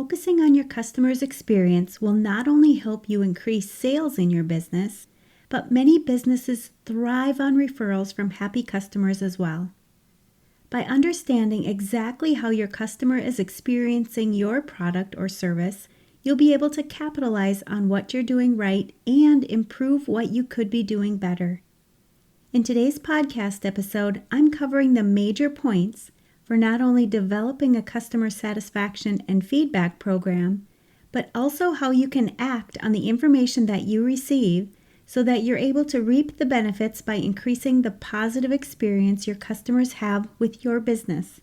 focusing on your customer's experience will not only help you increase sales in your business, but many businesses thrive on referrals from happy customers as well. By understanding exactly how your customer is experiencing your product or service, you'll be able to capitalize on what you're doing right and improve what you could be doing better. In today's podcast episode, I'm covering the major points for not only developing a customer satisfaction and feedback program, but also how you can act on the information that you receive so that you're able to reap the benefits by increasing the positive experience your customers have with your business.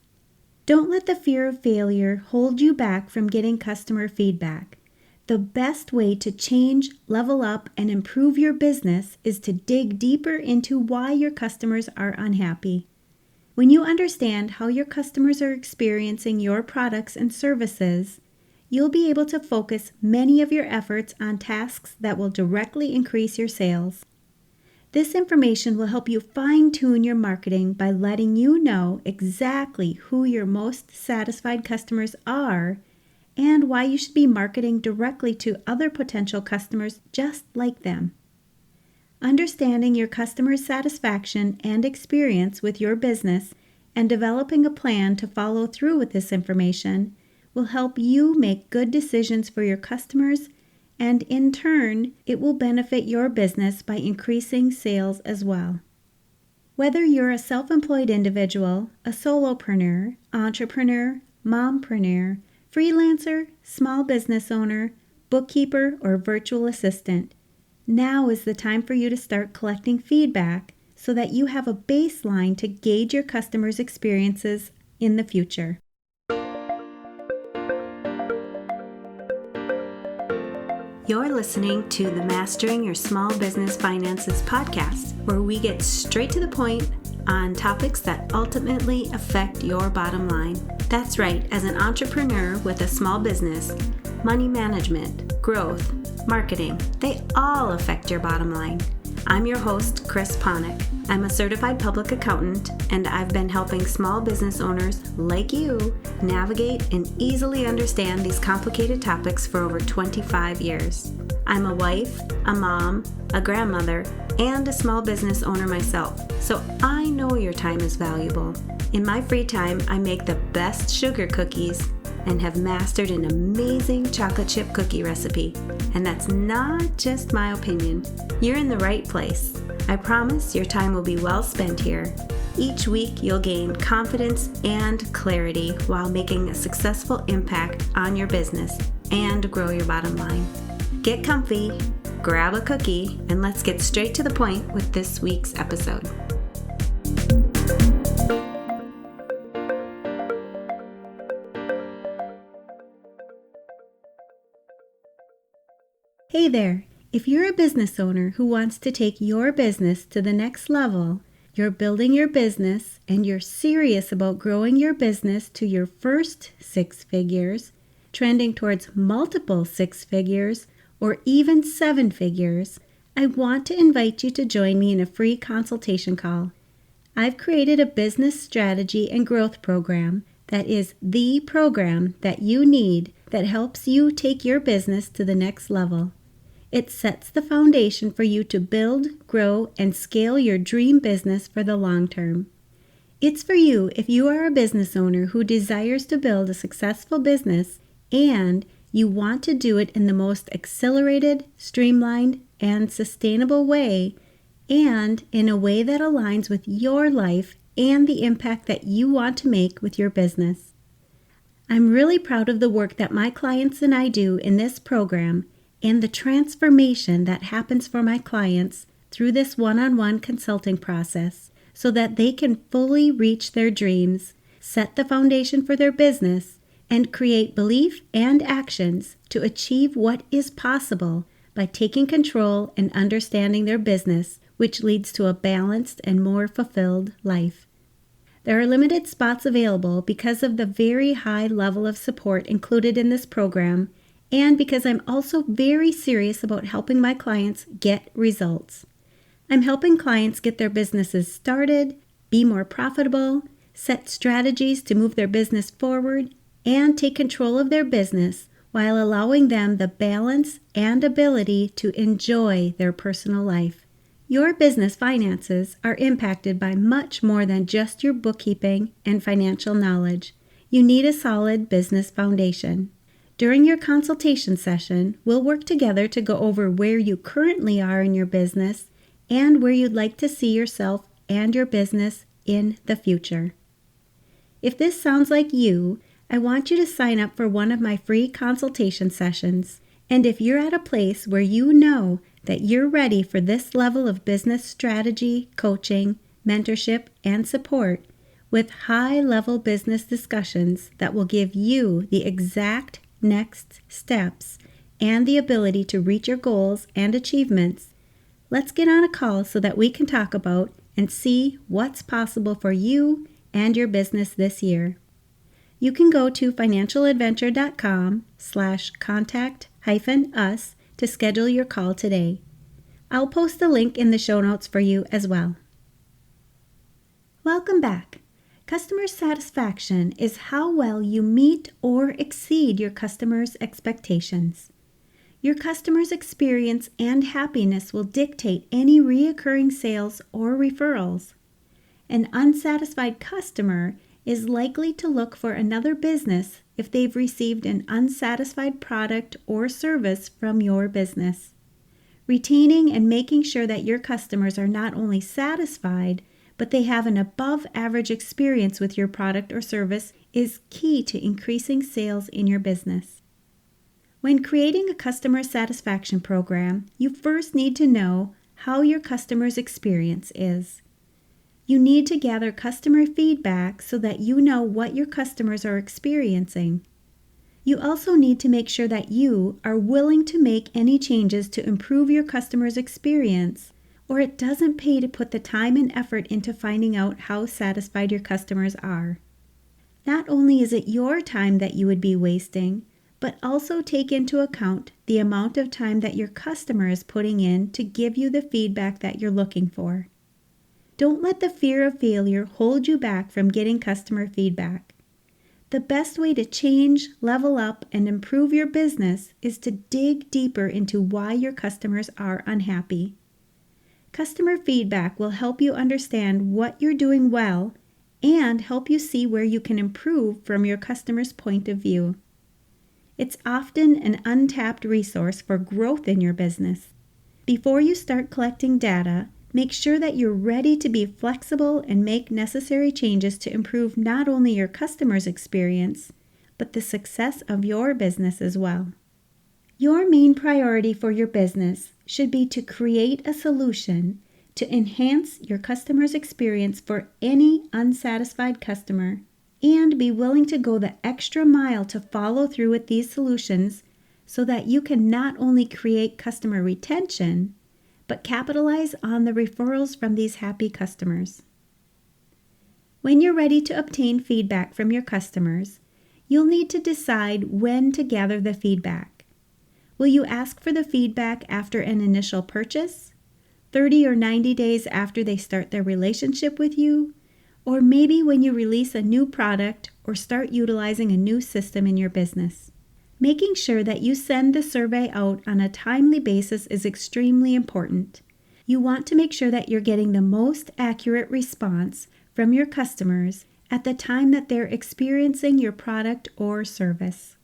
Don't let the fear of failure hold you back from getting customer feedback. The best way to change, level up, and improve your business is to dig deeper into why your customers are unhappy. When you understand how your customers are experiencing your products and services, you'll be able to focus many of your efforts on tasks that will directly increase your sales. This information will help you fine-tune your marketing by letting you know exactly who your most satisfied customers are and why you should be marketing directly to other potential customers just like them. Understanding your customer's satisfaction and experience with your business and developing a plan to follow through with this information will help you make good decisions for your customers, and in turn, it will benefit your business by increasing sales as well. Whether you're a self-employed individual, a solopreneur, entrepreneur, mompreneur, freelancer, small business owner, bookkeeper, or virtual assistant, now is the time for you to start collecting feedback so that you have a baseline to gauge your customers' experiences in the future. You're listening to the Mastering Your Small Business Finances podcast, where we get straight to the point on topics that ultimately affect your bottom line. That's right, as an entrepreneur with a small business, money management, growth, marketing, they all affect your bottom line. I'm your host, Chris Ponick. I'm a certified public accountant, and I've been helping small business owners like you navigate and easily understand these complicated topics for over 25 years. I'm a wife, a mom, a grandmother, and a small business owner myself, so I know your time is valuable. In my free time, I make the best sugar cookies and have mastered an amazing chocolate chip cookie recipe. And that's not just my opinion. You're in the right place. I promise your time will be well spent here. Each week you'll gain confidence and clarity while making a successful impact on your business and grow your bottom line. Get comfy, grab a cookie, and let's get straight to the point with this week's episode. Hey there! If you're a business owner who wants to take your business to the next level, you're building your business and you're serious about growing your business to your first 6 figures, trending towards multiple 6 figures, or even 7 figures, I want to invite you to join me in a free consultation call. I've created a business strategy and growth program that is the program that you need that helps you take your business to the next level. It sets the foundation for you to build, grow, and scale your dream business for the long term. It's for you if you are a business owner who desires to build a successful business and you want to do it in the most accelerated, streamlined, and sustainable way, and in a way that aligns with your life and the impact that you want to make with your business. I'm really proud of the work that my clients and I do in this program and the transformation that happens for my clients through this one-on-one consulting process so that they can fully reach their dreams, set the foundation for their business, and create belief and actions to achieve what is possible by taking control and understanding their business, which leads to a balanced and more fulfilled life. There are limited spots available because of the very high level of support included in this program, and because I'm also very serious about helping my clients get results. I'm helping clients get their businesses started, be more profitable, set strategies to move their business forward, and take control of their business while allowing them the balance and ability to enjoy their personal life. Your business finances are impacted by much more than just your bookkeeping and financial knowledge. You need a solid business foundation. During your consultation session, we'll work together to go over where you currently are in your business and where you'd like to see yourself and your business in the future. If this sounds like you, I want you to sign up for one of my free consultation sessions. And if you're at a place where you know that you're ready for this level of business strategy, coaching, mentorship, and support with high-level business discussions that will give you the exact next steps and the ability to reach your goals and achievements, let's get on a call so that we can talk about and see what's possible for you and your business this year. You can go to financialadventure.com/contact-us to schedule your call today. I'll post the link in the show notes for you as well. Welcome back. Customer satisfaction is how well you meet or exceed your customers' expectations. Your customers' experience and happiness will dictate any recurring sales or referrals. An unsatisfied customer is likely to look for another business if they've received an unsatisfied product or service from your business. Retaining and making sure that your customers are not only satisfied, but they have an above-average experience with your product or service is key to increasing sales in your business. When creating a customer satisfaction program, you first need to know how your customer's experience is. You need to gather customer feedback so that you know what your customers are experiencing. You also need to make sure that you are willing to make any changes to improve your customer's experience, or it doesn't pay to put the time and effort into finding out how satisfied your customers are. Not only is it your time that you would be wasting, but also take into account the amount of time that your customer is putting in to give you the feedback that you're looking for. Don't let the fear of failure hold you back from getting customer feedback. The best way to change, level up, and improve your business is to dig deeper into why your customers are unhappy. Customer feedback will help you understand what you're doing well and help you see where you can improve from your customer's point of view. It's often an untapped resource for growth in your business. Before you start collecting data, make sure that you're ready to be flexible and make necessary changes to improve not only your customer's experience, but the success of your business as well. Your main priority for your business should be to create a solution to enhance your customer's experience for any unsatisfied customer and be willing to go the extra mile to follow through with these solutions so that you can not only create customer retention, but capitalize on the referrals from these happy customers. When you're ready to obtain feedback from your customers, you'll need to decide when to gather the feedback. Will you ask for the feedback after an initial purchase, 30 or 90 days after they start their relationship with you, or maybe when you release a new product or start utilizing a new system in your business? Making sure that you send the survey out on a timely basis is extremely important. You want to make sure that you're getting the most accurate response from your customers at the time that they're experiencing your product or service.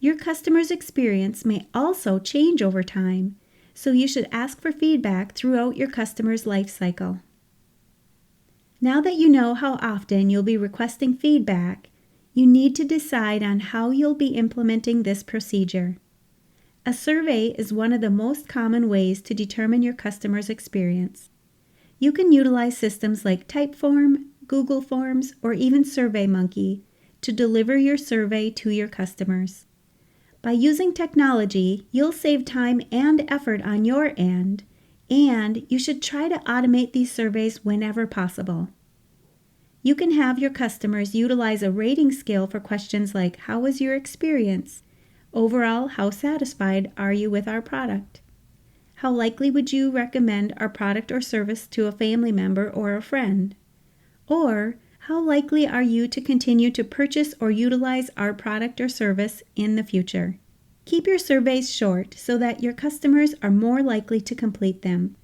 Your customer's experience may also change over time, so you should ask for feedback throughout your customer's life cycle. Now that you know how often you'll be requesting feedback, you need to decide on how you'll be implementing this procedure. A survey is one of the most common ways to determine your customer's experience. You can utilize systems like Typeform, Google Forms, or even SurveyMonkey to deliver your survey to your customers. By using technology, you'll save time and effort on your end, and you should try to automate these surveys whenever possible. You can have your customers utilize a rating scale for questions like, how was your experience? Overall, how satisfied are you with our product? How likely would you recommend our product or service to a family member or a friend? Or, how likely are you to continue to purchase or utilize our product or service in the future? Keep your surveys short so that your customers are more likely to complete them,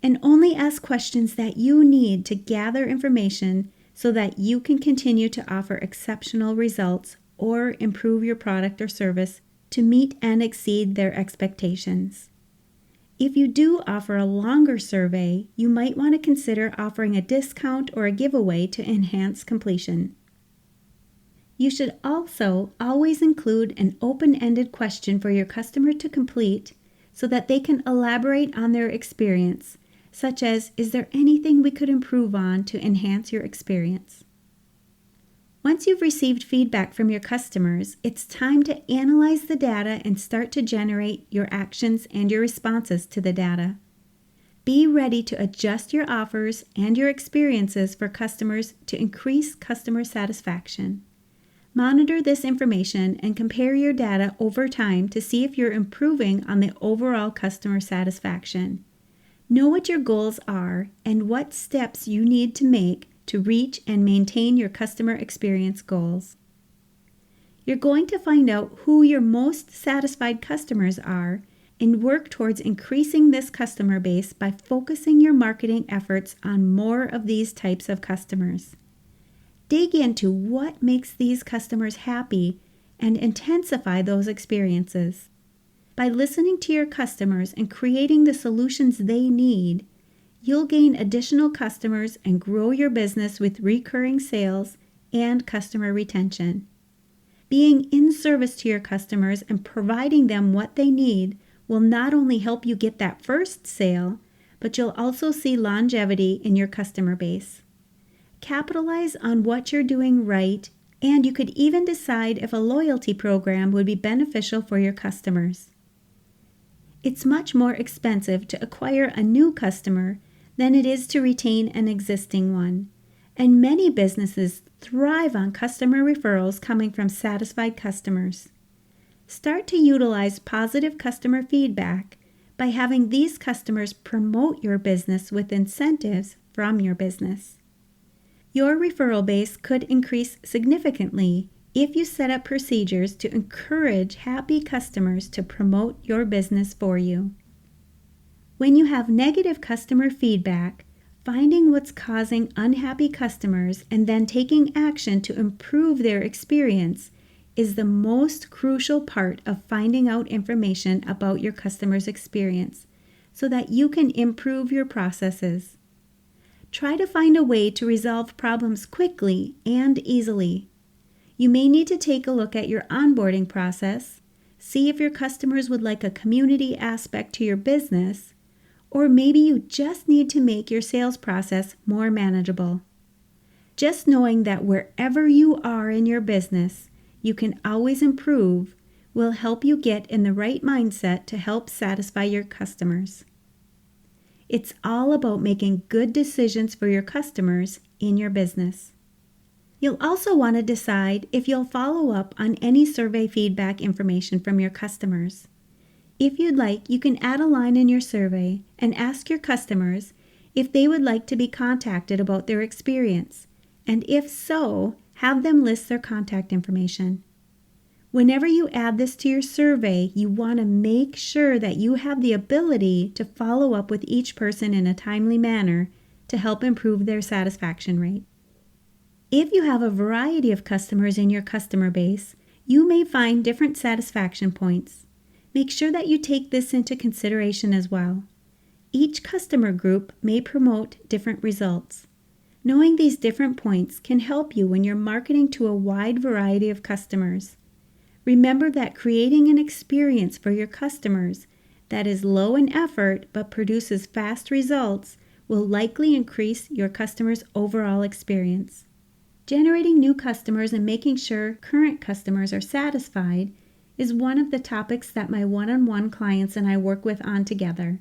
and only ask questions that you need to gather information so that you can continue to offer exceptional results or improve your product or service to meet and exceed their expectations. If you do offer a longer survey, you might want to consider offering a discount or a giveaway to enhance completion. You should also always include an open-ended question for your customer to complete so that they can elaborate on their experience, such as, is there anything we could improve on to enhance your experience? Once you've received feedback from your customers, it's time to analyze the data and start to generate your actions and your responses to the data. Be ready to adjust your offers and your experiences for customers to increase customer satisfaction. Monitor this information and compare your data over time to see if you're improving on the overall customer satisfaction. Know what your goals are and what steps you need to make to reach and maintain your customer experience goals. You're going to find out who your most satisfied customers are and work towards increasing this customer base by focusing your marketing efforts on more of these types of customers. Dig into what makes these customers happy and intensify those experiences. By listening to your customers and creating the solutions they need, you'll gain additional customers and grow your business with recurring sales and customer retention. Being in service to your customers and providing them what they need will not only help you get that first sale, but you'll also see longevity in your customer base. Capitalize on what you're doing right, and you could even decide if a loyalty program would be beneficial for your customers. It's much more expensive to acquire a new customer than it is to retain an existing one, and many businesses thrive on customer referrals coming from satisfied customers. Start to utilize positive customer feedback by having these customers promote your business with incentives from your business. Your referral base could increase significantly if you set up procedures to encourage happy customers to promote your business for you. When you have negative customer feedback, finding what's causing unhappy customers and then taking action to improve their experience is the most crucial part of finding out information about your customer's experience so that you can improve your processes. Try to find a way to resolve problems quickly and easily. You may need to take a look at your onboarding process, see if your customers would like a community aspect to your business, or maybe you just need to make your sales process more manageable. Just knowing that wherever you are in your business, you can always improve will help you get in the right mindset to help satisfy your customers. It's all about making good decisions for your customers in your business. You'll also want to decide if you'll follow up on any survey feedback information from your customers. If you'd like, you can add a line in your survey and ask your customers if they would like to be contacted about their experience, and if so, have them list their contact information. Whenever you add this to your survey, you want to make sure that you have the ability to follow up with each person in a timely manner to help improve their satisfaction rate. If you have a variety of customers in your customer base, you may find different satisfaction points. Make sure that you take this into consideration as well. Each customer group may promote different results. Knowing these different points can help you when you're marketing to a wide variety of customers. Remember that creating an experience for your customers that is low in effort but produces fast results will likely increase your customers' overall experience. Generating new customers and making sure current customers are satisfied is one of the topics that my one-on-one clients and I work with on together.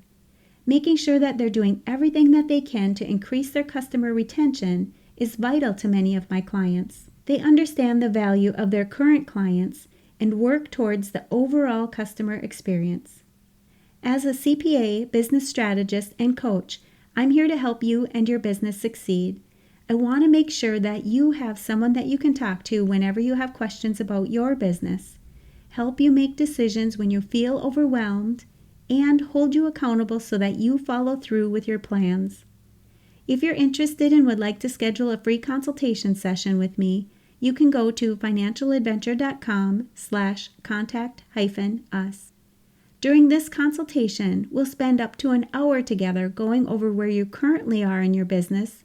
Making sure that they're doing everything that they can to increase their customer retention is vital to many of my clients. They understand the value of their current clients and work towards the overall customer experience. As a CPA, business strategist, and coach, I'm here to help you and your business succeed. I want to make sure that you have someone that you can talk to whenever you have questions about your business. help you make decisions when you feel overwhelmed, and hold you accountable so that you follow through with your plans. If you're interested and would like to schedule a free consultation session with me, you can go to financialadventure.com/contact-us. During this consultation, we'll spend up to an hour together going over where you currently are in your business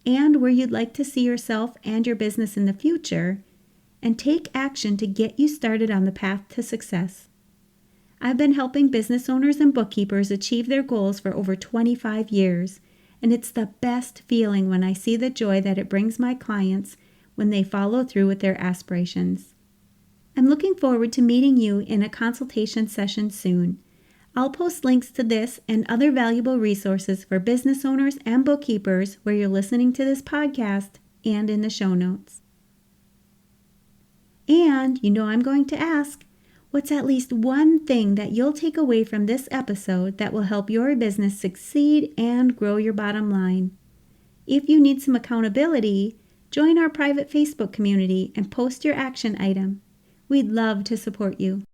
and where you'd like to see yourself and your business in the future, and take action to get you started on the path to success. I've been helping business owners and bookkeepers achieve their goals for over 25 years, and it's the best feeling when I see the joy that it brings my clients when they follow through with their aspirations. I'm looking forward to meeting you in a consultation session soon. I'll post links to this and other valuable resources for business owners and bookkeepers where you're listening to this podcast and in the show notes. And I'm going to ask, what's at least one thing that you'll take away from this episode that will help your business succeed and grow your bottom line? If you need some accountability, join our private Facebook community and post your action item. We'd love to support you.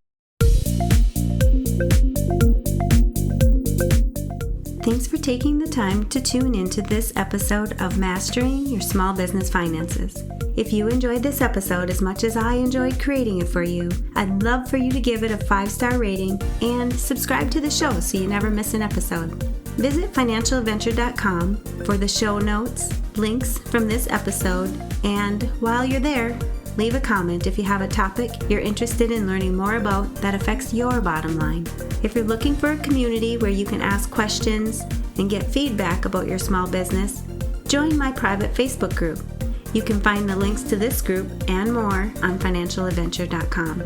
Thanks for taking the time to tune into this episode of Mastering Your Small Business Finances. If you enjoyed this episode as much as I enjoyed creating it for you, I'd love for you to give it a 5-star rating and subscribe to the show so you never miss an episode. Visit financialadventure.com for the show notes, links from this episode, and while you're there, leave a comment if you have a topic you're interested in learning more about that affects your bottom line. If you're looking for a community where you can ask questions and get feedback about your small business, join my private Facebook group. You can find the links to this group and more on financialadventure.com.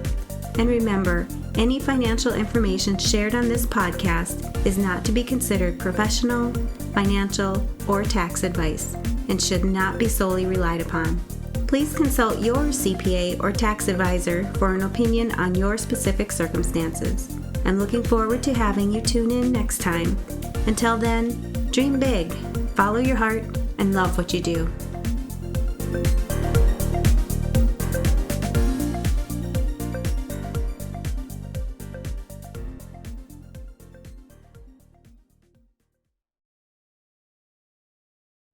And remember, any financial information shared on this podcast is not to be considered professional, financial, or tax advice and should not be solely relied upon. Please consult your CPA or tax advisor for an opinion on your specific circumstances. I'm looking forward to having you tune in next time. Until then, dream big, follow your heart, and love what you do.